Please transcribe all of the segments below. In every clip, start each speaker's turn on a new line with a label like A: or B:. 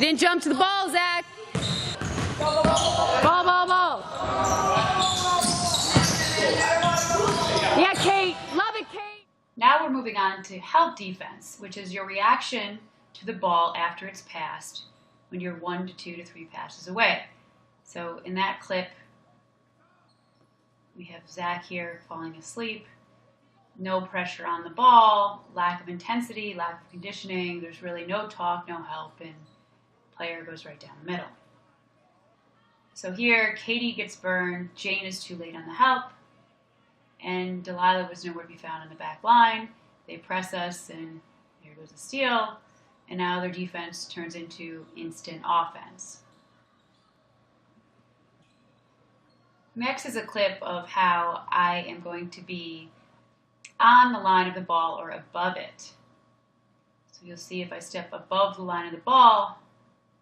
A: You didn't jump to the ball, Zach. Ball, ball, ball. Yeah, Kate. Love it, Kate.
B: Now we're moving on to help defense, which is your reaction to the ball after it's passed when you're 1 to 2 to 3 passes away. So in that clip, we have Zach here falling asleep. No pressure on the ball, lack of intensity, lack of conditioning. There's really no talk, no help, and player goes right down the middle. So here, Katie gets burned, Jane is too late on the help, and Delilah was nowhere to be found in the back line. They press us, and here goes the steal, and now their defense turns into instant offense. Next is a clip of how I am going to be on the line of the ball or above it. So you'll see if I step above the line of the ball,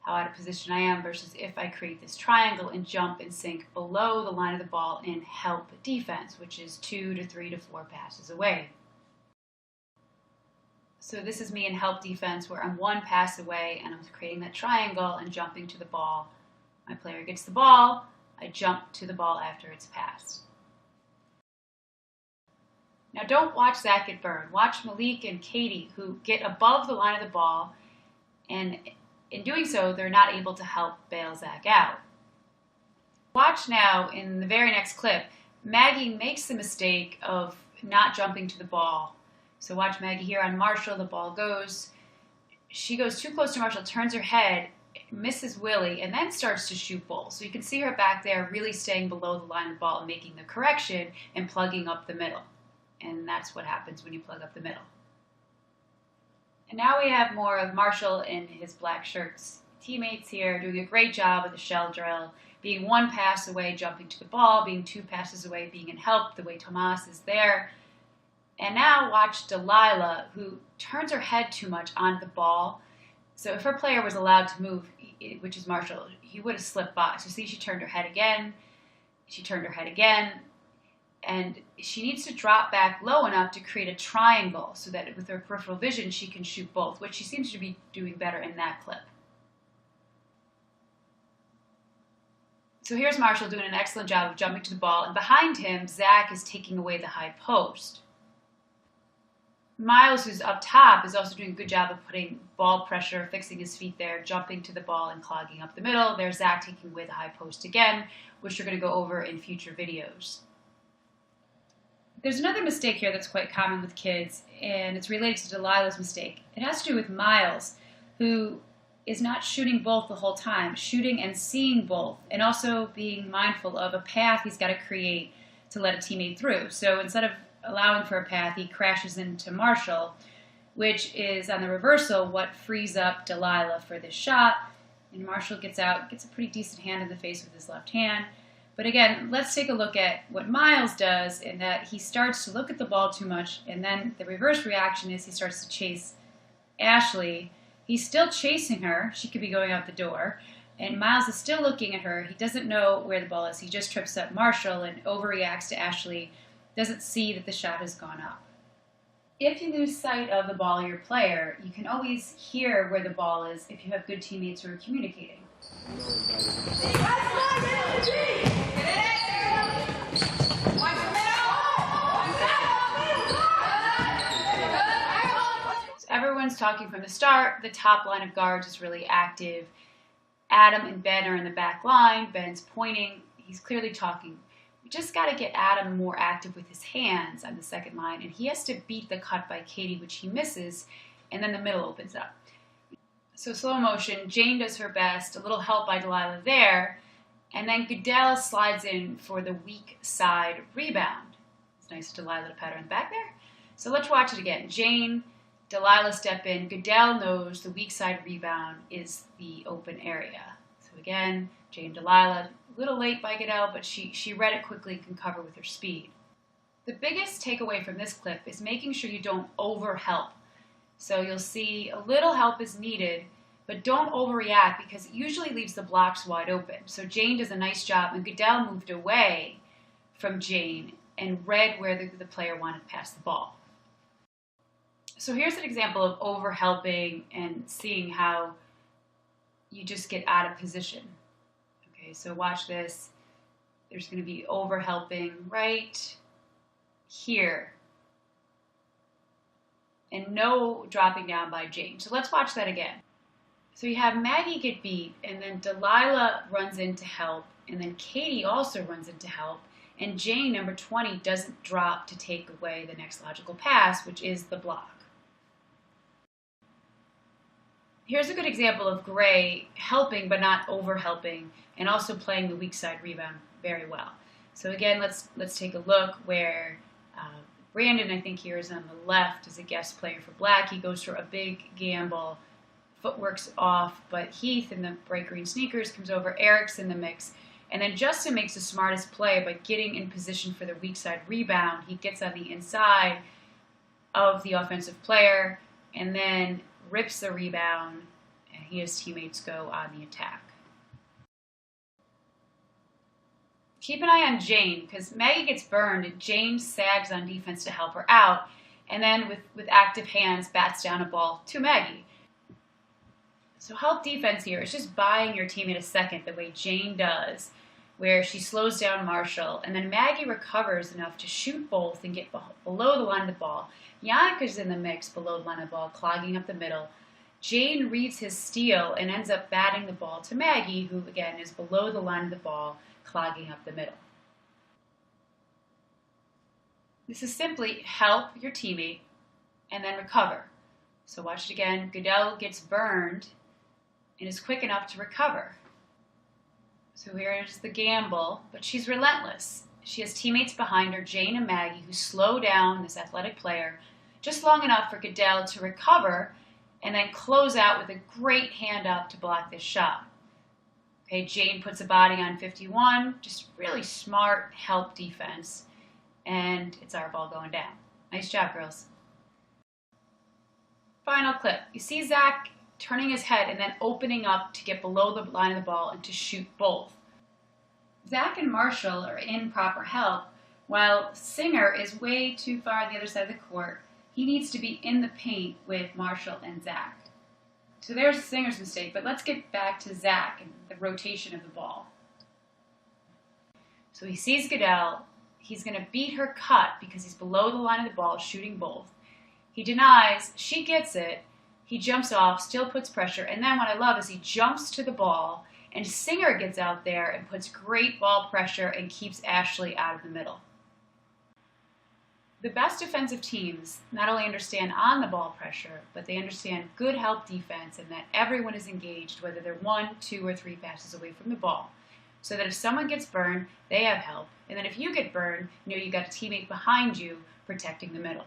B: how out of position I am versus if I create this triangle and jump and sink below the line of the ball in help defense, which is 2 to 3 to 4 passes away. So this is me in help defense where I'm 1 pass away and I'm creating that triangle and jumping to the ball. My player gets the ball, I jump to the ball after it's passed. Now don't watch Zach get burned. Watch Malik and Katie, who get above the line of the ball, and in doing so, they're not able to help bail Zach out. Watch now, in the very next clip, Maggie makes the mistake of not jumping to the ball. So watch Maggie here on Marshall, the ball goes. She goes too close to Marshall, turns her head, misses Willie, and then starts to shoot Bull. So you can see her back there really staying below the line of the ball and making the correction and plugging up the middle. And that's what happens when you plug up the middle. And now we have more of Marshall and his black shirts teammates here doing a great job with the shell drill, being 1 pass away, jumping to the ball, being 2 passes away, being in help the way Tomas is there. And now watch Delilah, who turns her head too much onto the ball. So if her player was allowed to move, which is Marshall, he would have slipped by. So see, she turned her head again, and she needs to drop back low enough to create a triangle so that with her peripheral vision, she can shoot both, which she seems to be doing better in that clip. So here's Marshall doing an excellent job of jumping to the ball, and behind him, Zach is taking away the high post. Miles, who's up top, is also doing a good job of putting ball pressure, fixing his feet there, jumping to the ball and clogging up the middle. There's Zach taking away the high post again, which we're going to go over in future videos. There's another mistake here that's quite common with kids, and it's related to Delilah's mistake. It has to do with Miles, who is not shooting both the whole time, shooting and seeing both, and also being mindful of a path he's got to create to let a teammate through. So instead of allowing for a path, he crashes into Marshall, which is on the reversal what frees up Delilah for this shot. And Marshall gets out, gets a pretty decent hand in the face with his left hand. But again, let's take a look at what Miles does in that he starts to look at the ball too much, and then the reverse reaction is he starts to chase Ashley. He's still chasing her. She could be going out the door. And Miles is still looking at her. He doesn't know where the ball is. He just trips up Marshall and overreacts to Ashley, doesn't see that the shot has gone up. If you lose sight of the ball or your player, you can always hear where the ball is if you have good teammates who are communicating. Everyone's talking from the start. The top line of guards is really active. Adam and Ben are in the back line. Ben's pointing. He's clearly talking. We just got to get Adam more active with his hands on the second line, and he has to beat the cut by Katie, which he misses, and then the middle opens up. So slow motion, Jane does her best, a little help by Delilah there, and then Goodell slides in for the weak side rebound. It's nice of Delilah to pat her in the back there. So let's watch it again. Jane, Delilah step in. Goodell knows the weak side rebound is the open area. So again, Jane, Delilah, a little late by Goodell, but she read it quickly and can cover with her speed. The biggest takeaway from this clip is making sure you don't over-help. So you'll see a little help is needed, but don't overreact because it usually leaves the blocks wide open. So Jane does a nice job, and Goodell moved away from Jane and read where the player wanted to pass the ball. So here's an example of over-helping and seeing how you just get out of position. Okay, so watch this. There's going to be over helping right here. And no dropping down by Jane. So let's watch that again. So you have Maggie get beat, and then Delilah runs in to help, and then Katie also runs in to help, and Jane, number 20, doesn't drop to take away the next logical pass, which is the block. Here's a good example of Gray helping but not over helping, and also playing the weak side rebound very well. So again, let's take a look where Brandon, I think here, is on the left as a guest player for Black. He goes for a big gamble. Footwork's off, but Heath in the bright green sneakers comes over. Eric's in the mix. And then Justin makes the smartest play by getting in position for the weak side rebound. He gets on the inside of the offensive player and then rips the rebound, and he and his teammates go on the attack. Keep an eye on Jane, because Maggie gets burned and Jane sags on defense to help her out, and then with active hands bats down a ball to Maggie. So help defense here is just buying your teammate a second the way Jane does, where she slows down Marshall, and then Maggie recovers enough to shoot both and get below the line of the ball. Yannika's in the mix below the line of the ball, clogging up the middle. Jane reads his steal and ends up batting the ball to Maggie, who again is below the line of the ball, clogging up the middle. This is simply help your teammate and then recover. So watch it again. Goodell gets burned and is quick enough to recover. So here's the gamble, but she's relentless. She has teammates behind her, Jane and Maggie, who slow down this athletic player just long enough for Goodell to recover and then close out with a great hand up to block this shot. Okay, Jane puts a body on 51, just really smart help defense, and it's our ball going down. Nice job, girls. Final clip. You see Zach turning his head and then opening up to get below the line of the ball and to shoot both. Zach and Marshall are in proper help, while Singer is way too far on the other side of the court. He needs to be in the paint with Marshall and Zach. So there's Singer's mistake, but let's get back to Zach and the rotation of the ball. So he sees Goodell. He's going to beat her cut because he's below the line of the ball, shooting both. He denies. She gets it. He jumps off, still puts pressure, and then what I love is he jumps to the ball, and Singer gets out there and puts great ball pressure and keeps Ashley out of the middle. The best defensive teams not only understand on the ball pressure, but they understand good help defense and that everyone is engaged, whether they're 1, 2, or 3 passes away from the ball. So that if someone gets burned, they have help. And then if you get burned, you know you got a teammate behind you protecting the middle.